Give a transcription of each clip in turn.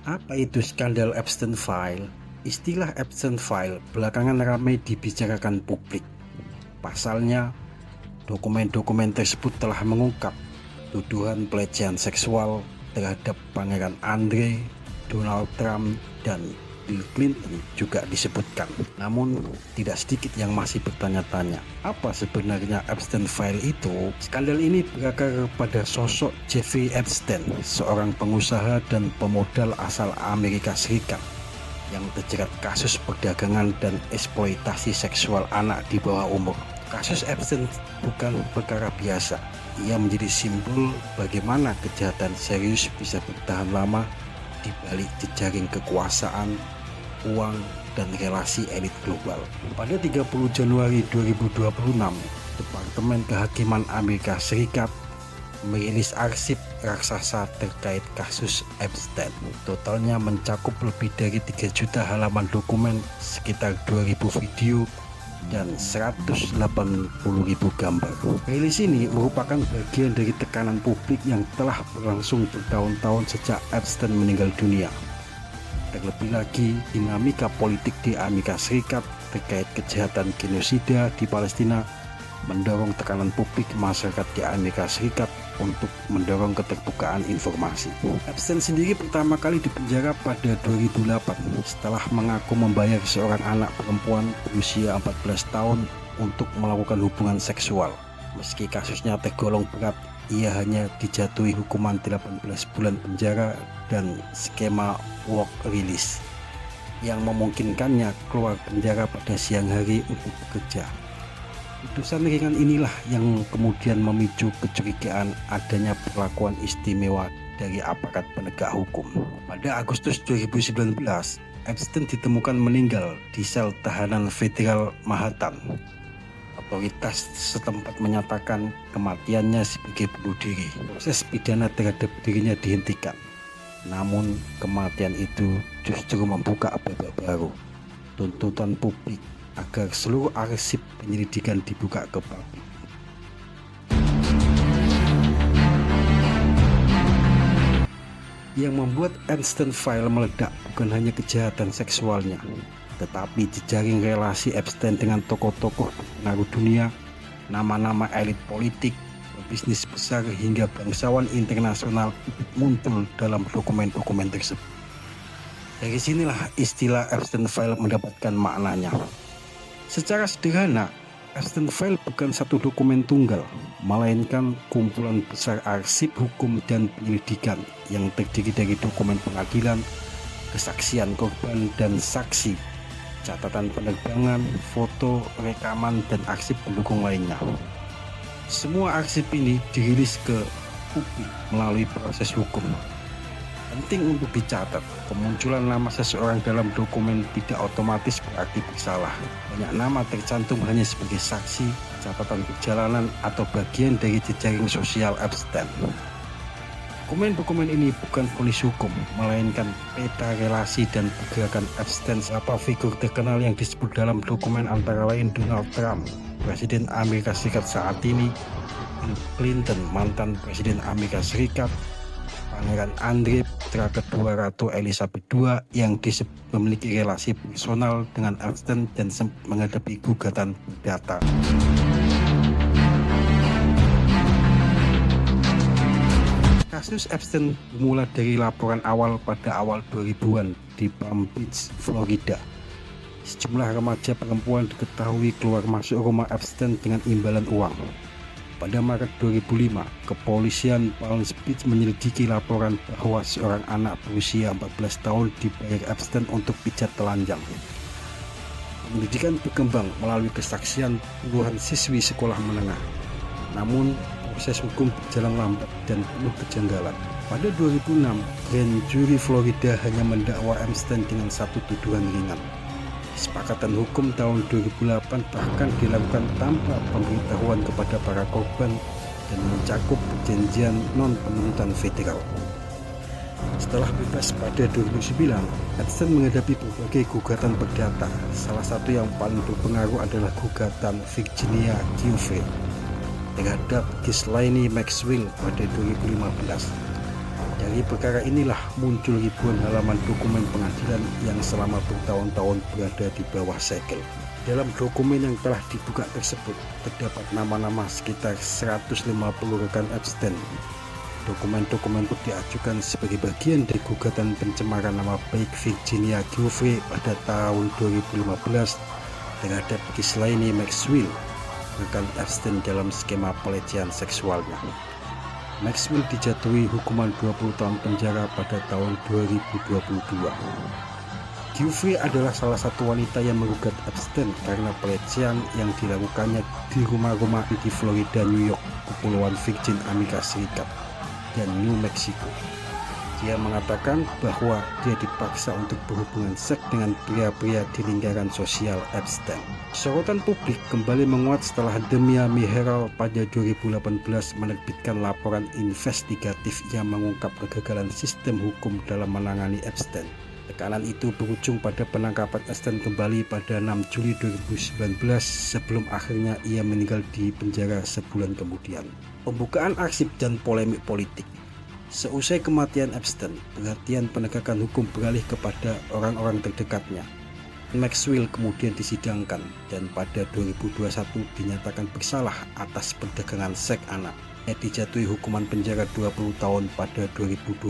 Apa itu skandal Epstein File? Istilah Epstein File belakangan ramai dibicarakan publik. Pasalnya, dokumen-dokumen tersebut telah mengungkap tuduhan pelecehan seksual terhadap Pangeran Andre, Donald Trump, dan Bill Clinton juga disebutkan. Namun, tidak sedikit yang masih bertanya-tanya, apa sebenarnya Epstein File itu? Skandal ini berakar pada sosok Jeffrey Epstein, seorang pengusaha dan pemodal asal Amerika Serikat yang terjerat kasus perdagangan dan eksploitasi seksual anak di bawah umur. Kasus Epstein bukan perkara biasa. Ia menjadi simbol bagaimana kejahatan serius bisa bertahan lama di balik jejaring kekuasaan, uang, dan relasi elit global. Pada 30 Januari 2026, Departemen Kehakiman Amerika Serikat merilis arsip raksasa terkait kasus Epstein. Totalnya mencakup lebih dari 3 juta halaman dokumen, sekitar 2.000 video, dan 180.000 gambar. Rilis ini merupakan bagian dari tekanan publik yang telah berlangsung bertahun-tahun sejak Epstein meninggal dunia. Terlebih lagi, dinamika politik di Amerika Serikat terkait kejahatan genosida di Palestina mendorong tekanan publik masyarakat di Amerika Serikat untuk mendorong keterbukaan informasi. Epstein sendiri pertama kali dipenjara pada 2008 setelah mengaku membayar seorang anak perempuan berusia 14 tahun untuk melakukan hubungan seksual. Meski kasusnya tergolong berat, ia hanya dijatuhi hukuman 18 bulan penjara dan skema work release yang memungkinkannya keluar penjara pada siang hari untuk bekerja. Putusan ringan inilah yang kemudian memicu kecurigaan adanya perlakuan istimewa dari aparat penegak hukum. Pada Agustus 2019, Epstein ditemukan meninggal di sel tahanan federal Manhattan. Otoritas setempat menyatakan kematiannya sebagai bunuh diri. Proses pidana terhadap dirinya dihentikan. Namun kematian itu justru membuka babak baru. Tuntutan publik agar seluruh arsip penyelidikan dibuka ke publik. Yang membuat Epstein File meledak bukan hanya kejahatan seksualnya, tetapi jejaring relasi Epstein dengan tokoh-tokoh berpengaruh dunia, nama-nama elit politik, bisnis besar hingga bangsawan internasional muncul dalam dokumen-dokumen tersebut. Dari sinilah istilah Epstein File mendapatkan maknanya. Secara sederhana, Epstein File bukan satu dokumen tunggal, melainkan kumpulan besar arsip hukum dan penyelidikan yang terdiri dari dokumen pengadilan, kesaksian korban dan saksi, catatan penerbangan, foto, rekaman, dan arsip pendukung lainnya. Semua arsip ini dirilis ke publik melalui proses hukum. Penting untuk dicatat, kemunculan nama seseorang dalam dokumen tidak otomatis berarti bersalah. Banyak nama tercantum hanya sebagai saksi, catatan perjalanan, atau bagian dari jejaring sosial Epstein. Dokumen-dokumen ini bukan vonis hukum, melainkan peta relasi dan pergerakan Epstein. Siapa figur terkenal yang disebut dalam dokumen antara lain Donald Trump, Presiden Amerika Serikat saat ini, Bill Clinton, mantan Presiden Amerika Serikat, Pangeran Andre, putra kedua Ratu Elizabeth II yang memiliki relasi personal dengan Epstein dan menghadapi gugatan perdata. Kasus Epstein bermula dari laporan awal pada awal 2000-an di Palm Beach, Florida. Sejumlah remaja perempuan diketahui keluar masuk rumah Epstein dengan imbalan uang. Pada Maret 2005, kepolisian Palm Beach menyelidiki laporan bahwa seorang anak berusia 14 tahun dibayar Epstein untuk pijat telanjang. Penyelidikan berkembang melalui kesaksian puluhan siswi sekolah menengah. Namun, proses hukum berjalan lambat dan penuh kejanggalan. Pada 2006, Grand Jury Florida hanya mendakwa Epstein dengan satu tuduhan ringan. Kesepakatan hukum tahun 2008 bahkan dilakukan tanpa pemberitahuan kepada para korban dan mencakup perjanjian non-penuntutan federal. Setelah bebas pada 2009, Epstein menghadapi berbagai gugatan perdata. Salah satu yang paling berpengaruh adalah gugatan Virginia Giuffre terhadap Ghislaine Maxwell pada 2015. Dari perkara inilah muncul ribuan halaman dokumen pengadilan yang selama bertahun-tahun berada di bawah segel. Dalam dokumen yang telah dibuka tersebut terdapat nama-nama sekitar 150 rekan Epstein. Dokumen-dokumen itu diajukan sebagai bagian dari gugatan pencemaran nama baik Virginia Giuffre pada tahun 2015 terhadap Ghislaine Maxwell, rekan Epstein dalam skema pelecehan seksualnya. Maxwell dijatuhi hukuman 20 tahun penjara pada tahun 2022. Giuffre adalah salah satu wanita yang menggugat Epstein karena pelecehan yang dilakukannya di rumah-rumah di Florida, New York, Kepulauan Virgin, Amerika Serikat, dan New Mexico. Dia mengatakan bahwa dia dipaksa untuk berhubungan seks dengan pria-pria di lingkaran sosial Epstein. Sorotan publik kembali menguat setelah The Miami Herald pada 2018 menerbitkan laporan investigatif yang mengungkap kegagalan sistem hukum dalam menangani Epstein. Tekanan itu berujung pada penangkapan Epstein kembali pada 6 Juli 2019 sebelum akhirnya ia meninggal di penjara sebulan kemudian. Pembukaan arsip dan polemik politik. Seusai kematian Epstein, perhatian penegakan hukum beralih kepada orang-orang terdekatnya. Maxwell kemudian disidangkan dan pada 2021 dinyatakan bersalah atas perdagangan seks anak. Ia dijatuhi hukuman penjara 20 tahun pada 2022.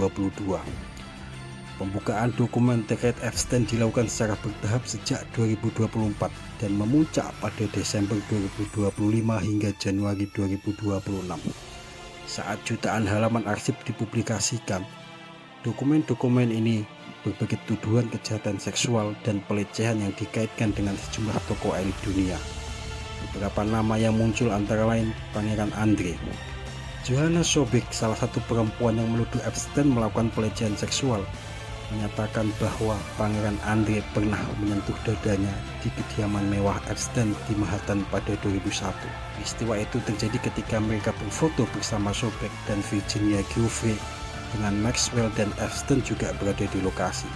Pembukaan dokumen terkait Epstein dilakukan secara bertahap sejak 2024 dan memuncak pada Desember 2025 hingga Januari 2026. Saat jutaan halaman arsip dipublikasikan, dokumen-dokumen ini berbagai tuduhan kejahatan seksual dan pelecehan yang dikaitkan dengan sejumlah tokoh elit dunia. Beberapa nama yang muncul antara lain Pangeran Andre, Johanna Sobek, salah satu perempuan yang menuduh Epstein melakukan pelecehan seksual, menyatakan bahwa Pangeran Andre pernah menyentuh dadanya di kediaman mewah Epstein di Manhattan pada 2001. Peristiwa itu terjadi ketika mereka berfoto bersama Sobek dan Virginia Giuffre, dengan Maxwell dan Epstein juga berada di lokasi.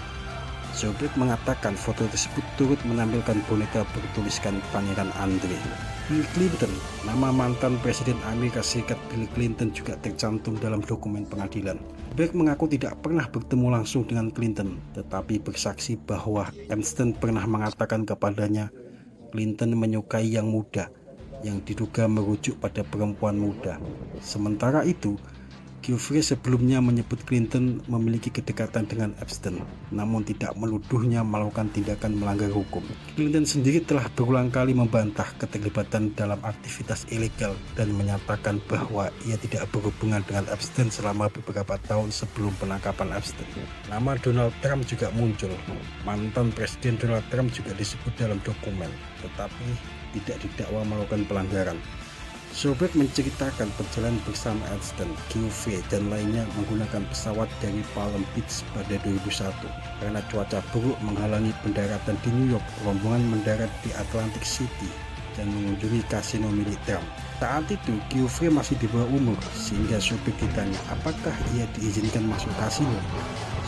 Sobek mengatakan foto tersebut turut menampilkan boneka bertuliskan Pangeran Andre. Bill Clinton, nama mantan Presiden Amerika Serikat Bill Clinton juga tercantum dalam dokumen pengadilan. Beck mengaku tidak pernah bertemu langsung dengan Clinton, tetapi bersaksi bahwa Epstein pernah mengatakan kepadanya Clinton menyukai yang muda, yang diduga merujuk pada perempuan muda. Sementara itu, Giuffre sebelumnya menyebut Clinton memiliki kedekatan dengan Epstein, namun tidak menuduhnya melakukan tindakan melanggar hukum. Clinton sendiri telah berulang kali membantah keterlibatan dalam aktivitas ilegal dan menyatakan bahwa ia tidak berhubungan dengan Epstein selama beberapa tahun sebelum penangkapan Epstein. Nama Donald Trump juga muncul. Mantan Presiden Donald Trump juga disebut dalam dokumen, tetapi tidak didakwa melakukan pelanggaran. Sobek menceritakan perjalanan bersama Epstein, Giuffre, dan lainnya menggunakan pesawat dari Palm Beach pada 2001. Karena cuaca buruk menghalangi pendaratan di New York, rombongan mendarat di Atlantic City dan mengunjungi kasino milik Trump. Saat itu, Giuffre masih di bawah umur, sehingga Sobek ditanya apakah ia diizinkan masuk kasino.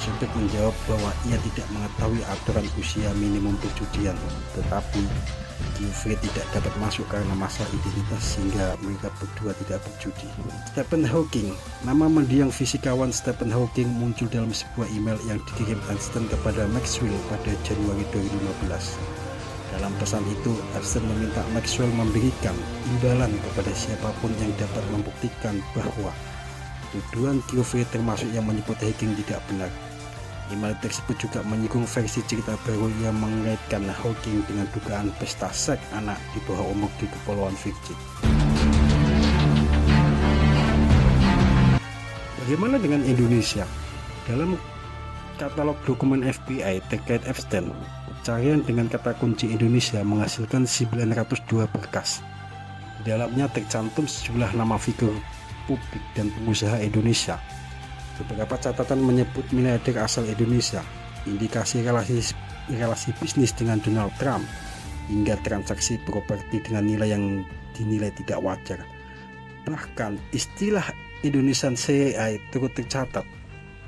Sobek menjawab bahwa ia tidak mengetahui aturan usia minimum perjudian, tetapi Giuffre tidak dapat masuk karena masalah identitas sehingga mereka berdua tidak berjudi. Stephen Hawking, nama mendiang fisikawan Stephen Hawking muncul dalam sebuah email yang dikirim Epstein kepada Maxwell pada Januari 2015. Dalam pesan itu, Epstein meminta Maxwell memberikan imbalan kepada siapapun yang dapat membuktikan bahwa tuduhan Giuffre termasuk yang menyebut Hawking tidak benar. Email tersebut juga menyinggung versi cerita baru yang mengaitkan Hawking dengan dugaan pesta seks anak di bawah umur di Kepulauan Virgin. Bagaimana dengan Indonesia? Dalam katalog dokumen FBI terkait Epstein, pencarian dengan kata kunci Indonesia menghasilkan 902 berkas. Di dalamnya tercantum sejumlah nama figur publik dan pengusaha Indonesia. Beberapa catatan menyebut miliarder asal Indonesia, indikasi relasi bisnis dengan Donald Trump, hingga transaksi properti dengan nilai yang dinilai tidak wajar. Bahkan istilah Indonesian CIA turut tercatat,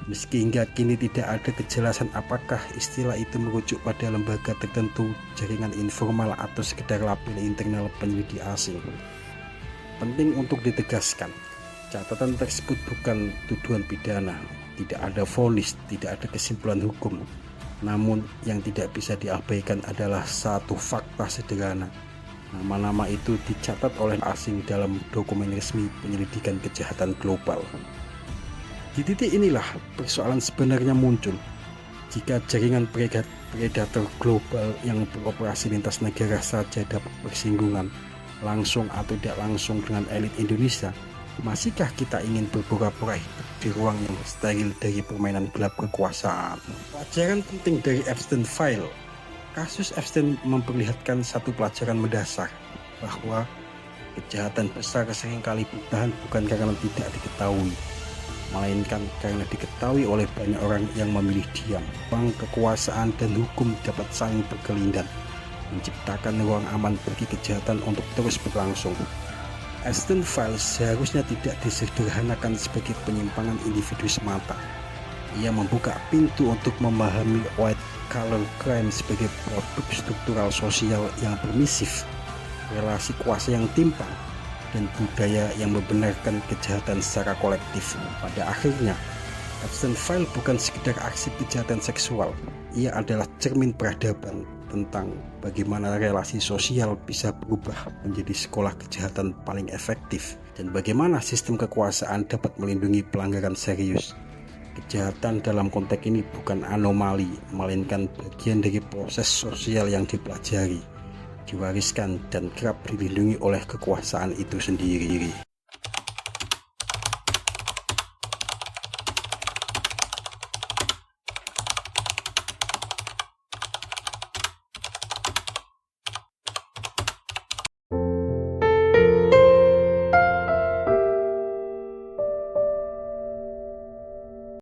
meski hingga kini tidak ada kejelasan apakah istilah itu merujuk pada lembaga tertentu, jaringan informal, atau sekedar label internal penyelidik asing. Penting untuk ditegaskan, catatan tersebut bukan tuduhan pidana, tidak ada vonis, tidak ada kesimpulan hukum. Namun yang tidak bisa diabaikan adalah satu fakta sederhana. Nama-nama itu dicatat oleh asing dalam dokumen resmi penyelidikan kejahatan global. Di titik inilah persoalan sebenarnya muncul. Jika jaringan predator global yang beroperasi lintas negara saja dapat bersinggungan langsung atau tidak langsung dengan elit Indonesia, masihkah kita ingin berpura-pura hidup di ruang yang steril dari permainan gelap kekuasaan? Pelajaran penting dari Epstein File. Kasus Epstein memperlihatkan satu pelajaran mendasar, bahwa kejahatan besar seringkali bertahan bukan karena tidak diketahui, melainkan karena diketahui oleh banyak orang yang memilih diam. Ruang kekuasaan dan hukum dapat saling berkelindan, menciptakan ruang aman bagi kejahatan untuk terus berlangsung. Epstein Files seharusnya tidak disederhanakan sebagai penyimpangan individu semata. Ia membuka pintu untuk memahami white collar crime sebagai produk struktural sosial yang permisif, relasi kuasa yang timpang, dan budaya yang membenarkan kejahatan secara kolektif. Pada akhirnya, Epstein File bukan sekedar aksi kejahatan seksual. Ia adalah cermin peradaban tentang bagaimana relasi sosial bisa berubah menjadi sekolah kejahatan paling efektif, dan bagaimana sistem kekuasaan dapat melindungi pelanggaran serius. Kejahatan dalam konteks ini bukan anomali, melainkan bagian dari proses sosial yang dipelajari, diwariskan, dan kerap dilindungi oleh kekuasaan itu sendiri.